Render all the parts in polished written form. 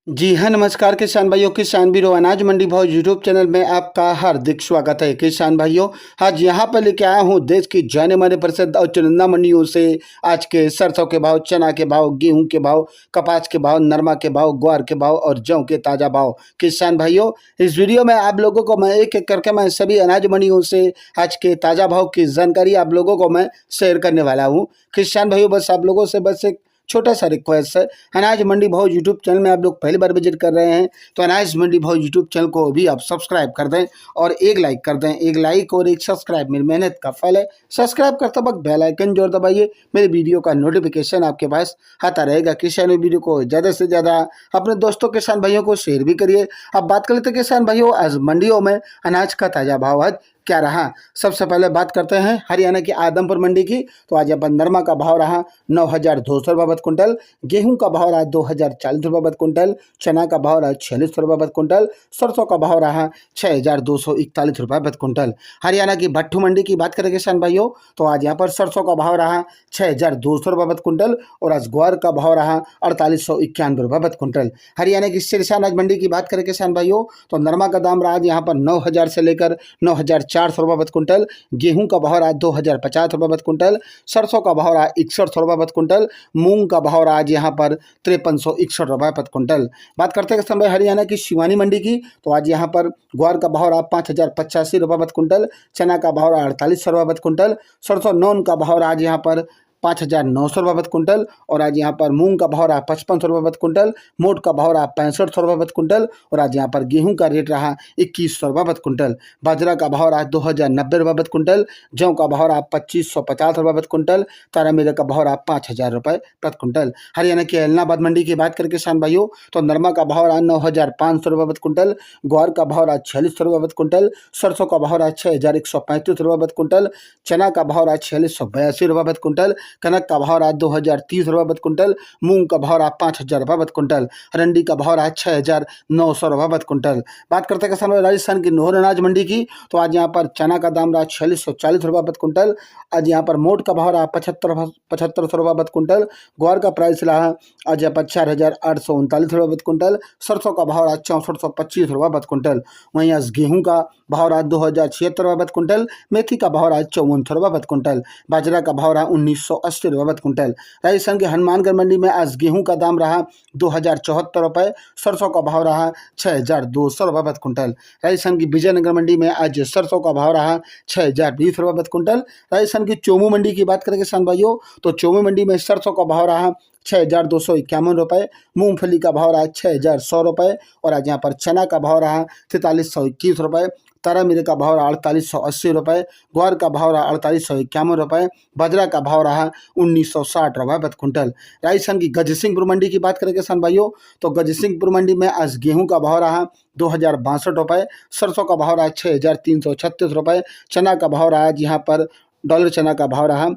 जी हाँ, नमस्कार किसान भाइयों, किसान बीरो अनाज मंडी भाव यूट्यूब चैनल में आपका हार्दिक स्वागत है। किसान भाइयों, आज यहाँ पर लेके आया हूँ देश की जाने माने प्रसिद्ध और चुनिंदा मंडियों से आज के सरसों के भाव, चना के भाव, गेहूं के भाव, कपास के भाव, नरमा के भाव, ग्वार के भाव और जौ के ताज़ा भाव। किसान भाइयों, इस वीडियो में आप लोगों को मैं एक एक करके मैं सभी अनाज मंडियों से आज के ताज़ा भाव की जानकारी आप लोगों को मैं शेयर करने वाला हूँ। किसान भाइयों, बस आप लोगों से बस एक छोटा सा रिक्वेस्ट है, अनाज मंडी भाव यूट्यूब चैनल में आप लोग पहली बार विजिट कर रहे हैं तो अनाज मंडी भाव यूट्यूब चैनल को भी आप सब्सक्राइब कर दें और एक लाइक कर दें। एक लाइक और एक सब्सक्राइब मेरी मेहनत का फल है। सब्सक्राइब करते वक्त बेल आइकन जोर दबाइए, मेरे वीडियो का नोटिफिकेशन आपके पास आता रहेगा। किसान वीडियो को ज़्यादा से ज़्यादा अपने दोस्तों किसान भाइयों को शेयर भी करिए। अब बात कर लेते हैं किसान भाइयों, आज मंडियों में अनाज का ताज़ा भाव आज क्या रहा। सबसे पहले बात करते हैं हरियाणा की आदमपुर मंडी की। तो आज अपन नरमा का भाव रहा 9,200 रुपये प्रति कुंटल, गेहूं का भाव रहा 2,040 रुपये प्रति कुंटल, चना का भाव रहा 46 रुपये प्रति कुंटल, सरसों का भाव रहा 6,241 रुपये प्रति कुंटल। हरियाणा की भट्टू मंडी की बात करें किसान भाइयों, तो आज यहाँ पर सरसों का भाव रहा 6,200 रुपये प्रति कुंटल और आज ग्वार का भाव रहा 4,891 रुपये प्रति कुंटल। हरियाणा की सिरसा अनाज मंडी की बात करें किसान भाइयों, तो नरमा का दाम रहा यहाँ पर 9,000 से लेकर 9,400 रुपये प्रति कुंटल, गेहूं का भाव रहा 2,050 रुपये प्रति कुंटल, सरसों का भाव रहा 61 रुपये प्रति कुंटल, मूंग का भाव रहा आज यहाँ पर 5361 रुपये प्रति कुंटल। बात करते हैं समय हरियाणा की शिवानी मंडी की, तो आज यहाँ पर ग्वार का भाव रहा 5,085 रुपये प्रति कुंटल, चना का भाव रहा 48 रुपये प्रति कुंटल, सरसों नौन का भाव रहा आज यहाँ पर 5,900 रुपये प्रति कुंटल और आज यहाँ पर मूंग का भाव रहा 55 रुपये प्रति कुंटल, मोट का भाव रहा 65 रुपये प्रति कुंटल और आज यहाँ पर गेहूं का रेट रहा 2100 रुपये प्रति कुंटल। बाजरा का भाव रहा 2,090 रुपये प्रति कुंटल, जौ का भाव रहा 2,550 रुपये प्रति कुंटल, तारा मीरा का भाव रहा 5,000 रुपये प्रति कुंटल। हरियाणा की एलनाबाद मंडी की बात करें किसान भाइयों, तो नरमा का भाव रहा 9,500 रुपये प्रति कुंटल, ग्वार का भाव रहा 46 रुपये प्रति कुंटल, सरसों का भाव रहा 6,135 रुपये प्रति कुंटल, चना का भाव रहा 4,682 रुपये प्रति कुंटल, कनक का भाव रहा 2,030 रुपये प्रति कुंटल, मूंग का भाव रहा 5,000 रुपये प्रति कुंटल, रंडी का भाव रहा 6,900 रुपये प्रति कुंटल। बात करते हैं किसान राजस्थान की नोहर अनाज मंडी की, तो आज यहाँ पर चना का दाम रहा 4,640 रुपये प्रति कुंटल, आज यहाँ पर मोट का भाव रहा 75 रुपये प्रति कुंटल, ग्वार का प्राइस रहा आज यहाँ पर 4,839 रुपये प्रति कुंटल, सरसों का भाव रहा 6,425 रुपये प्रति कुंटल। वहीं आज गेहूँ का भाव रहा 2,076 रुपये प्रति कुंटल, मेथी का भाव रहा 54 रुपये प्रति कुंटल, बाजरा का भाव रहा 1,980 रुपये प्रति कुंटल। राजस्थान के हनुमानगढ़ मंडी में आज गेहूं का दाम रहा 2,074 रुपये, सरसों का भाव रहा 6,200 रुपये प्रति कुंटल। राजस्थान की विजयनगर मंडी में आज सरसों का भाव रहा 6,020 रुपये प्रति कुंटल। राजस्थान की चोमू मंडी की बात करें किसान भाइयों, तो चोमू मंडी में सरसों का भाव रहा 6,251 रुपये, मूंगफली का भाव रहा 6,100 रुपये और आज यहाँ पर चना का भाव रहा 4,321 रुपये, तारा मीरे का भाव रहा 4,880 रुपये, ग्वार का भाव रहा 4,851 रुपये, बाजरा का भाव रहा 1,960 रुपये प्रति कुंटल। राजस्थान की गजसिंहपुर मंडी की बात करें किसान भाइयों, तो गजसिंहपुर मंडी में आज गेहूं का भाव रहा 2,062 रुपये, सरसों का भाव रहा 6,336 रुपये, चना का भाव रहा आज यहाँ पर डॉलर चना का भाव रहा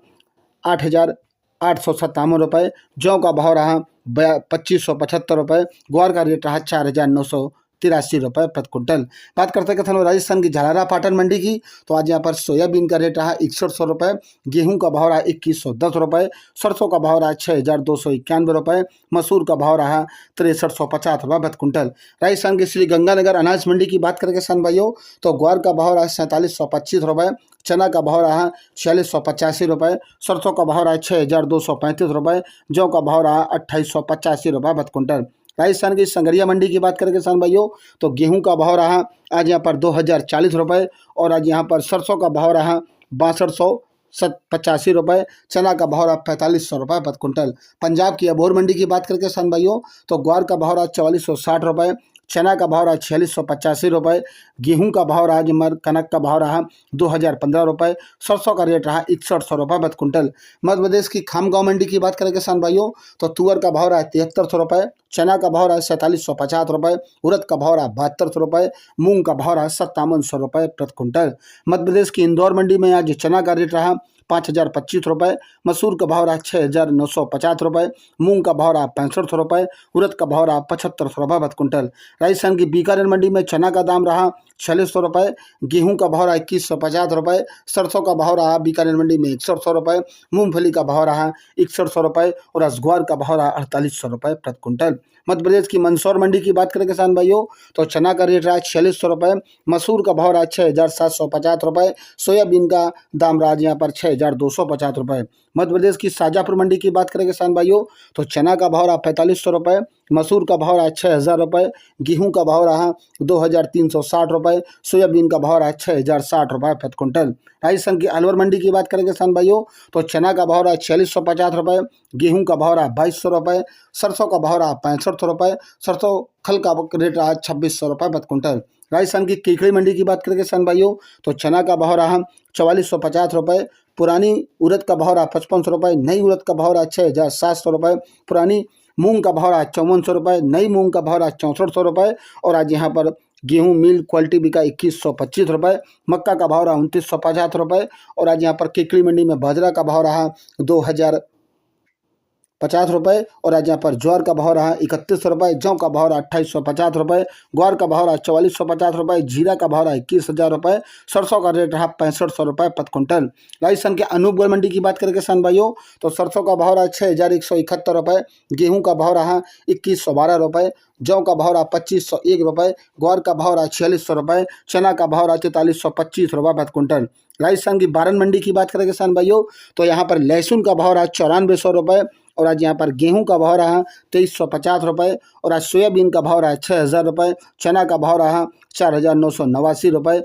8,857 रुपये, जौ का भाव रहा 2,575 रुपये, ग्वार का रेट रहा 4,983 रुपये प्रति कुंटल। बात करते हैं किसान राजस्थान की झालारा पाटन मंडी की, तो आज यहाँ पर सोयाबीन का रेट रहा 6100 रुपये, गेहूं का भाव रहा 2,110 रुपये, सरसों का भाव रहा 6,291 रुपये, मसूर का भाव रहा 6,350 रुपये प्रति कुंटल। राजस्थान की श्री गंगानगर अनाज मंडी की बात करें किसान भाइयों, तो ग्वार का भाव रहा 4,725 रुपये, चना का भाव रहा 4,685 रुपये, सरसों का भाव रहा 6,235 रुपये, जौ का भाव रहा 2,885 रुपये प्रति कुंटल। राजस्थान की संगरिया मंडी की बात करें किसान भाइयों, तो गेहूं का भाव रहा आज यहाँ पर 2,040 रुपये और आज यहाँ पर सरसों का भाव रहा 6,285 रुपये, चना का भाव रहा 4,500 रुपये प्रति कुंटल। पंजाब की अबोहर मंडी की बात करें किसान भाइयों, तो ग्वार का भाव रहा 4,460 रुपये, चना का भाव रहा 4,685 रुपये, गेहूं का भाव रहा जमर कनक का भाव रहा 2,015 रुपये, सरसों का रेट रहा 6100 रुपये प्रति कुंटल। मध्य प्रदेश की खामगांव मंडी की बात करें किसान भाइयों, तो तुअर का भाव रहा 7,300 रुपये, चना का भाव रहा 4,750 रुपये, उड़द का भाव रहा 7,200 रुपये, मूंग का भाव रहा 5,700 रुपये प्रति कुंटल। मध्य प्रदेश की इंदौर मंडी में आज चना का रेट रहा 5,025 रुपये, मसूर का भाव रहा 6,950 रुपये, मूंग का भाव रहा 65 रुपये, उड़द का भाव रहा 75 रुपये प्रति क्विंटल। राजस्थान की बीकानेर मंडी में चना का दाम रहा 4600 रुपये, गेहूं का भाव रहा 2150 रुपये, सरसों का भाव रहा बीकानेर मंडी में 6100 रुपये, मूंगफली का भाव रहा 6100 रुपये और असगुआर का भाव रहा 4800 रुपये प्रति क्विंटल। मध्य प्रदेश की मंदसौर मंडी की बात करें किसान भाइयों तो चना का रेट रहा 4600 रुपये, मसूर का भाव रहा 6,750 रुपये, सोयाबीन का दाम रहा यहाँ पर 6,250 रुपये। मध्य प्रदेश की शाजापुर मंडी की बात करें किसान भाइयों तो चना का भाव रहा 4500 रुपये, मसूर का भाव रहा 6,000 रुपये, गेहूं का भाव रहा 2,360 रुपये, सोयाबीन का भाव रहा 6,060 रुपये प्रति क्विंटल। राजस्थान की अलवर मंडी की बात करें किसान भाइयों तो चना का भाव रहा 4,650 रुपये, गेहूं का भाव रहा 2,200 रुपये, सरसों का भाव रहा 65 रुपये, सरसों खल का रेट रहा 2,600 रुपये प्रति क्विंटल। राजस्थान की केकड़ी मंडी की बात करें किसान भाइयों तो चना का भाव रहा 4,450 रुपये, पुरानी उड़द का भाव रहा 55 रुपये, नई उड़द का भाव रहा 6,700 रुपये, पुरानी मूंग का भाव रहा 5400 रुपये, नई मूंग का भाव रहा 6400 रुपये और आज यहाँ पर गेहूं मिल क्वालिटी बिका 2125 रुपये, मक्का का भाव रहा 2950 रुपये और आज यहाँ पर केकड़ी मंडी में बाजरा का भाव रहा 2,050 रुपये और आज यहाँ पर ज्वार का भाव रहा 3100 रुपये, जौ का भाव रहा 2850 रुपये, ग्वार का भाव रहा 4450 रुपये, जीरा का भाव रहा 21,000 रुपये, सरसों का रेट रहा 6500 रुपये प्रति क्विंटल। राजस्थान के अनूपगढ़ मंडी की बात करें किसान भाइयों तो सरसों का भाव रहा 6,171 रुपये, गेहूं का भाव रहा 2,112 रुपये, जौ का भाव रहा 2,501 रुपये, ग्वार का भाव रहा 4,600 रुपये, चना का भाव रहा 4,425 रुपये प्रति क्विंटल। राजस्थान की बारन मंडी की बात करें किसान भाइयों तो यहाँ पर लहसुन का भाव रहा 9400 रुपये और आज यहाँ पर गेहूं का भाव रहा 2,350 रुपये और आज सोयाबीन का भाव रहा 6,000 रुपये, चना का भाव रहा 4,989 रुपये,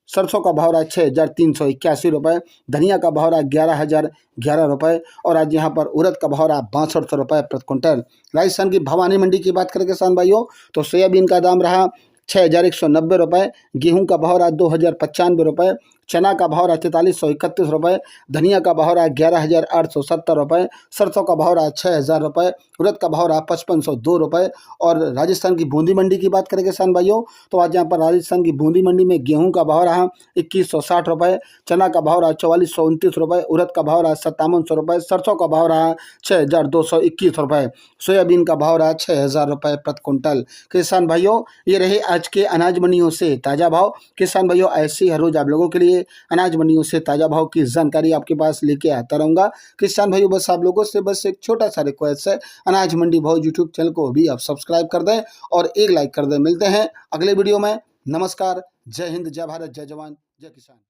सरसों का भाव रहा 6,381 रुपये, धनिया का भाव रहा 11,011 रुपये और आज यहाँ पर उड़द का भाव रहा 6200 रुपये प्रति क्विंटल। राजस्थान की भवानी मंडी की बात करें किसान भाइयों तो सोयाबीन का दाम रहा 6,190 रुपये, गेहूं का भाव रहा 2,095 रुपये, चना का भाव रहा 4,431 रुपये, धनिया का भाव रहा 11,870 रुपये, सरसों का भाव रहा 6,000 रुपये, उड़द का भाव रहा 5,502 रुपये और राजस्थान की बूंदी मंडी की बात करें किसान भाइयों तो आज यहाँ पर राजस्थान की बूंदी मंडी में गेहूं का भाव रहा 2,160 रुपये, चना का भाव रहा 4,429 रुपये, उड़द का भाव रहा 5,700 रुपये, सरसों का भाव रहा 6,221 रुपये, सोयाबीन का भाव रहा 6,000 रुपये प्रति क्विंटल। किसान भाइयों ये रहे आज के अनाज मंडियों से ताज़ा भाव। किसान भाइयों ऐसे ही हर रोज आप लोगों के लिए अनाज मंडियों से ताज़ा भाव की जानकारी आपके पास लेके आता रहूँगा। किसान भाइयों बस आप लोगों से बस एक छोटा सा रिक्वेस्ट है, अनाज मंडी भाव यूट्यूब चैनल को भी आप सब्सक्राइब कर दें और एक लाइक कर दें। मिलते हैं अगले वीडियो में। नमस्कार, जय हिंद, जय भारत, जय जवान, जय किसान।